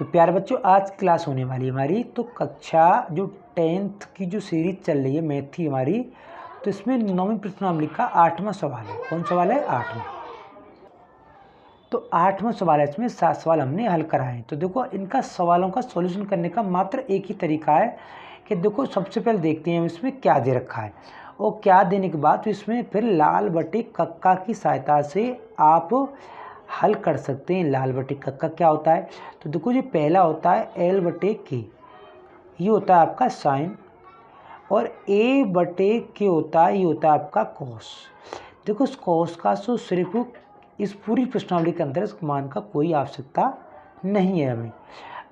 तो प्यारे बच्चों, आज क्लास होने वाली है हमारी तो कक्षा जो 10th की जो सीरीज चल रही है मैथ की हमारी, तो इसमें 9वीं प्रश्नावली का 8वां सवाल है। कौन सवाल है? 8वां। तो 8वां सवाल है, इसमें 7 सवाल हमने हल कराए हैं। तो देखो, इनका सवालों का सॉल्यूशन करने का मात्र एक ही तरीका है कि देखो, सबसे पहले देखते हैं इसमें क्या दे रखा है, और क्या देने के बाद इसमें फिर लाल बटे कक्का की सहायता से आप हल कर सकते हैं। लाल बटे कक्का क्या होता है? तो देखो, जो पहला होता है एल बटे के, ये होता है आपका साइन, और ए बटे के होता है, ये होता है आपका कॉस। देखो, इस कॉस का तो सिर्फ इस पूरी प्रश्नावली के अंदर इस मान का कोई आवश्यकता नहीं है हमें।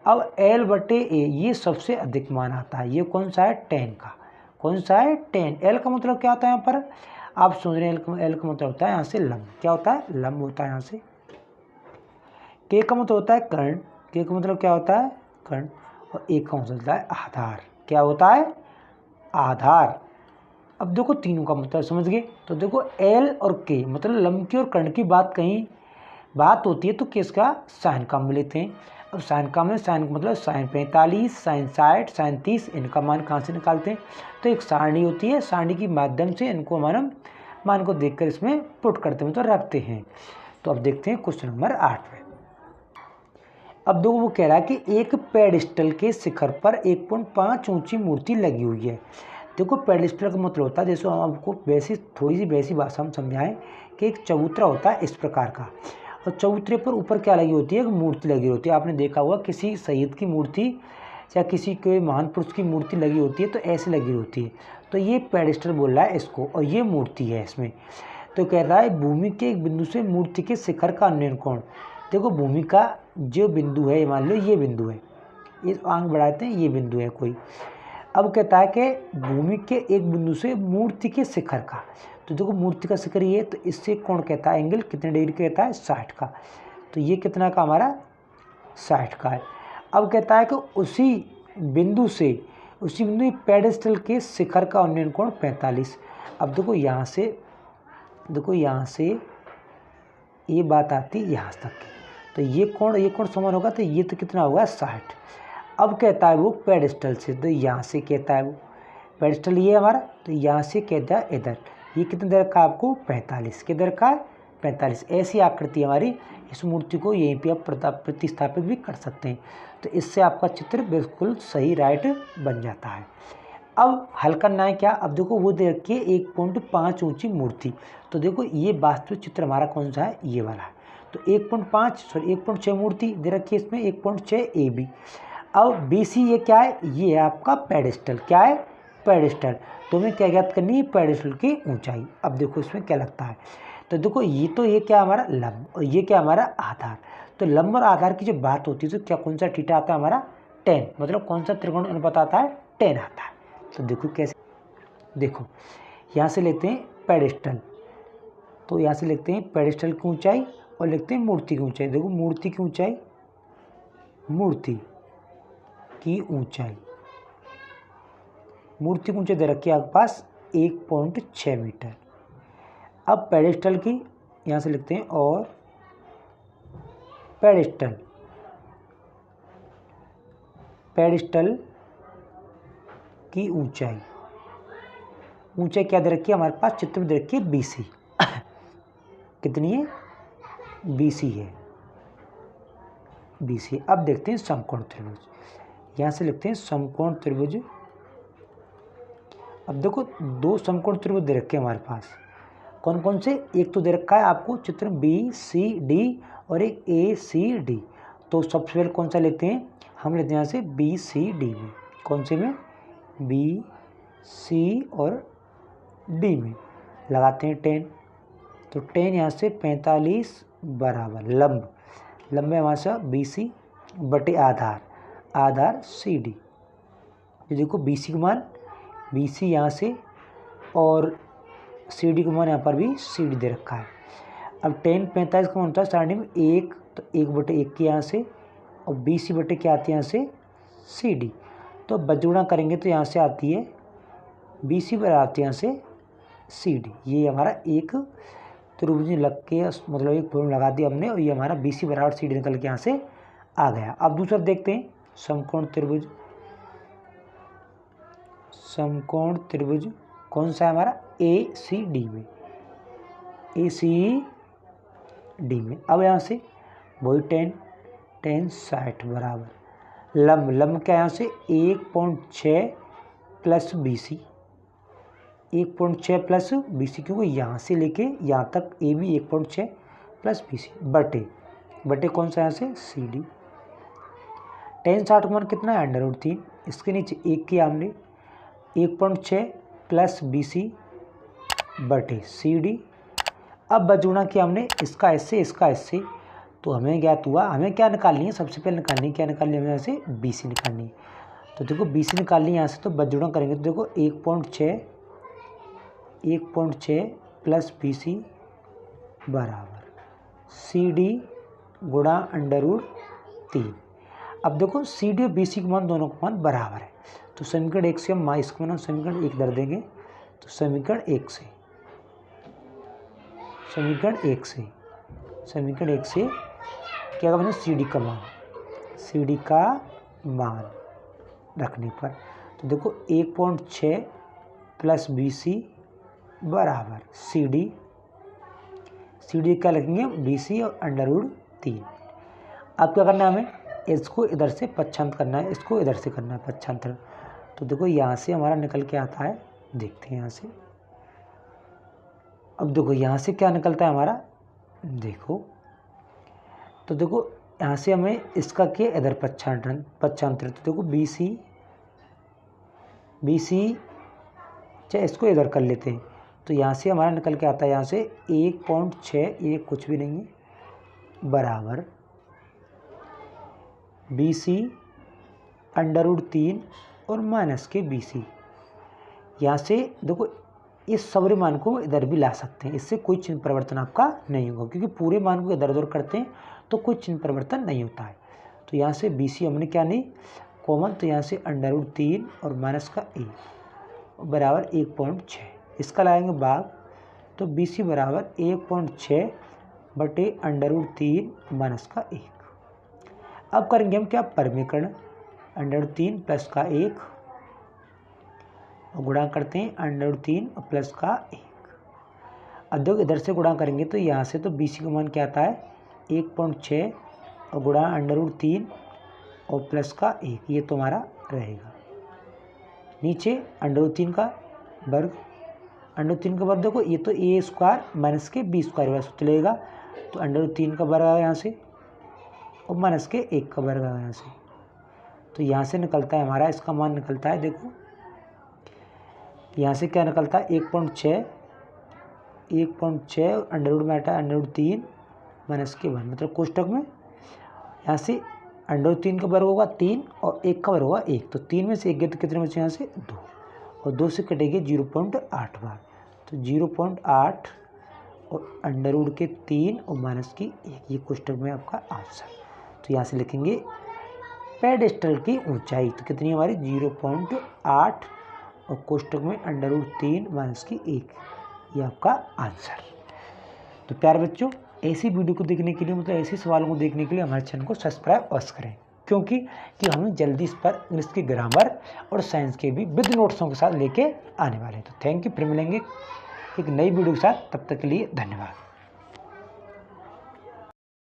अब एल बटे ए, ये सबसे अधिक मान आता है। ये कौन सा है? 10 का। कौन सा है? 10। एल का मतलब क्या होता है? यहाँ पर आप सोच रहे हैं एल का मतलब होता है यहाँ से लंब। क्या होता है? लंब होता है यहाँ से। के का मतलब होता है कर्ण। के का मतलब क्या होता है? कर्ण। और ए का मतलब होता है आधार। क्या होता है? आधार। अब देखो, तीनों का मतलब समझ गए। तो देखो, एल और के मतलब लंब की और कर्ण की बात होती है तो किसका? साइन का हम लेते हैं। अब साइन का मतलब साइन 45, साइन 60, साइन 30, इनका मान कहाँ से निकालते हैं? तो एक सारणी होती है, सारणी के माध्यम से इनको मान को देखकर इसमें पुट करते हैं, तो रखते हैं। तो अब देखते हैं क्वेश्चन नंबर 8 में। अब देखो, वो कह रहा है कि एक पेडिस्टल के शिखर पर 1.5 ऊंची मूर्ति लगी हुई है। देखो, पेडिस्टल का मतलब होता है, जैसे हम आपको थोड़ी सी वैसी भाषा में समझाएं कि एक चबूतरा होता है इस प्रकार का, और चबूतरे पर ऊपर क्या लगी होती है? एक मूर्ति लगी होती है। आपने देखा होगा किसी शहीद की मूर्ति या किसी के महान पुरुष की मूर्ति लगी होती है तो ऐसे लगी होती है। तो ये पेडिस्टल बोल रहा है इसको, और ये मूर्ति है इसमें। तो कह रहा है भूमि के एक बिंदु से मूर्ति के शिखर का अन्वयन कोण। देखो, भूमि का जो बिंदु है, मान लो ये बिंदु है, इस आंख बढ़ाते हैं, ये बिंदु है कोई। अब कहता है कि भूमि के एक बिंदु से मूर्ति के शिखर का, तो देखो मूर्ति का शिखर ये, तो इससे कोण कहता है एंगल कितने डिग्री का कहता है? 60 का। तो ये कितना का हमारा? 60 का है। अब कहता है कि उसी बिंदु पेडेस्टल के शिखर का उन्नयन कोण 45। अब देखो, यहाँ से ये बात आती है यहाँ तक की, तो ये कोण समान होगा, तो ये तो कितना होगा? 60। अब कहता है वो पेडिस्टल से, तो यहाँ से कहता है वो पेडिस्टल ये हमारा, तो यहाँ से कहता है इधर, ये कितने देर का आपको? 45। किधर का? 45। ऐसी आकृति हमारी, इस मूर्ति को यहीं पे आप प्रतिस्थापित भी कर सकते हैं। तो इससे आपका चित्र बिल्कुल सही राइट बन जाता है। अब हल करना है क्या? अब देखो, वो दे रखी है 1.5 ऊंची मूर्ति। तो देखो, ये वास्तविक चित्र हमारा कौन सा है? ये वाला है। तो 1.6 मूर्ति दे रखी है इसमें, 1.6 ए बी। अब BC ये क्या है? ये है आपका पेडिस्टल। क्या है? पेडिस्टल। तो हमें क्या ज्ञात करनी है? पेडिस्टल की ऊंचाई। अब देखो इसमें क्या लगता है, तो देखो ये क्या हमारा? लंब, और ये क्या हमारा? आधार। तो लंब और आधार की जब बात होती है तो क्या कौन सा थीटा आता है हमारा? 10। मतलब कौन सा त्रिकोण अनुपात आता है? 10 आता है। तो देखो कैसे, देखो यहाँ से लेते हैं पेडिस्टल, तो यहाँ से लिखते हैं पेडिस्टल की ऊंचाई और लिखते हैं मूर्ति की ऊंचाई। देखो, मूर्ति की ऊंचाई दे रखी है आपके पास 1.6 मीटर। अब पेडिस्टल की यहाँ से लिखते हैं, और पेडिस्टल की ऊंचाई क्या दे रखी है हमारे पास? चित्र में दे रखी है BC। कितनी है? BC है, BC। अब देखते हैं समकोण त्रिभुज। यहाँ से लिखते हैं समकोण त्रिभुज। अब देखो, 2 समकोण त्रिभुज दे रखे हैं हमारे पास। कौन कौन से? एक तो दे रखा है आपको चित्र BCD और एक ACD। तो सबसे पहले कौन सा लेते हैं? हम लेते हैं यहाँ से BCD में। कौन से में? BC और D में लगाते हैं 10। तो 10 यहाँ से 45 बराबर लंब है हमारे साथ BC बटे आधार CD। ये देखो, BC का मान BC यहाँ से, और CD का मान यहाँ पर भी CD दे रखा है। अब 10 45 का मान होता है सारणी में 1, तो 1/1 की यहाँ से, और BC बटे क्या आती है यहाँ से? CD। तो बजुड़ा करेंगे तो यहाँ से आती है BC बराबर आती है यहाँ से CD। ये हमारा एक त्रिभुज लग के, मतलब एक फॉर्मूला लगा दिया हमने, और ये हमारा BC बराबर CD निकल के यहाँ से आ गया। अब दूसरा देखते हैं, समकोण त्रिभुज। समकोण त्रिभुज कौन सा है हमारा, ACD में, ACD में। अब यहाँ से वही tan 60 बराबर लंब क्या यहाँ से 1.6 प्लस BC, 1.6 प्लस BC, क्योंकि यहाँ से लेके यहाँ तक AB 1.6 प्लस BC बटे कौन सा यहाँ से CD। tan 60 का मान कितना है, √3। इसके नीचे 1 किया हमने, 1.6 प्लस BC बटे CD। अब बचुना किया हमने, इसका इससे, तो हमें ज्ञात हुआ, हमें क्या निकालनी है, सबसे पहले निकालनी है, क्या निकालनी है हमें, यहाँ से BC निकालनी है। तो देखो BC निकालनी है यहाँ से, तो बचुना करेंगे तो देखो 1.6 प्लस BC बराबर CD गुणा √3। अब देखो CD और BC के मान दोनों का मान बराबर है, तो समीकरण 1 से हम इसको मान समीकरण 1 धर देंगे। तो समीकरण 1 से क्या करना, CD का मान रखने पर, तो देखो 1.6 प्लस BC बराबर CD क्या लिखेंगे, BC और √3। अब क्या करना है हमें, इसको इधर से पक्षांतर करना है, इसको इधर से करना है पक्षांतर। तो देखो यहाँ से हमारा निकल के आता है, देखते हैं यहाँ से। अब देखो यहाँ से क्या निकलता है हमारा, देखो तो देखो यहाँ से हमें इसका क्या इधर पक्षांतर, तो देखो BC चाहे इसको इधर कर लेते हैं, तो यहाँ से हमारा निकल के आता है यहाँ से 1.6, ये कुछ भी नहीं है, बराबर BC √3 और माइनस के BC। यहाँ से देखो इस सवरे मान को इधर भी ला सकते हैं, इससे कोई चिन्ह परिवर्तन आपका नहीं होगा, क्योंकि पूरे मान को इधर उधर करते हैं तो कोई चिन्ह परिवर्तन नहीं होता है। तो यहाँ से BC हमने क्या नहीं कॉमन, तो यहाँ से √3 और माइनस का 1 बराबर 1.6, इसका लाएंगे भाग, तो BC बराबर 1.6 बटे √3 माइनस का 1। अब करेंगे हम क्या, परिमीकरण, √3 प्लस का 1 और गुणा करते हैं √3 और प्लस का 1। अब देखो इधर से गुणा करेंगे तो यहाँ से तो BC का मान क्या आता है 1.6 और गुणा √3 और प्लस का 1, ये तुम्हारा रहेगा। नीचे √3 का वर्ग, देखो ये तो A² माइनस के B² वैसे चलेगा, तो √3 का वर्ग आया यहाँ से और माइनस के 1 का वर्ग आया यहाँ से। तो यहाँ से निकलता है हमारा, इसका मान निकलता है, देखो यहाँ से क्या निकलता है 1.6 अंडर में आता है √3 माइनस के 1, मतलब कोष्टक में यहाँ से √3 का वर्ग होगा 3 और 1 का वर्ग होगा 1, तो 3 में से 1 गए तो कितने बचे यहाँ से 2, और 2 से कटेंगे 0.8 बार, तो 0.8 और √3 और माइनस की 1, ये कोष्टक में आपका आंसर। तो यहाँ से लिखेंगे पेडेस्टल की ऊंचाई, तो कितनी हमारी 0.8 और कोष्टक में √3 माइनस की 1, ये आपका आंसर। तो प्यारे बच्चों, ऐसी वीडियो को देखने के लिए, मतलब ऐसे सवालों को देखने के लिए हमारे चैनल को सब्सक्राइब अवश्य करें, क्योंकि हमें जल्दी इस पर इंग्लिश की ग्रामर और साइंस के भी विद नोट्सों के साथ लेके आने वाले हैं। तो थैंक यू, फिर मिलेंगे एक नई वीडियो के साथ, तब तक के लिए धन्यवाद।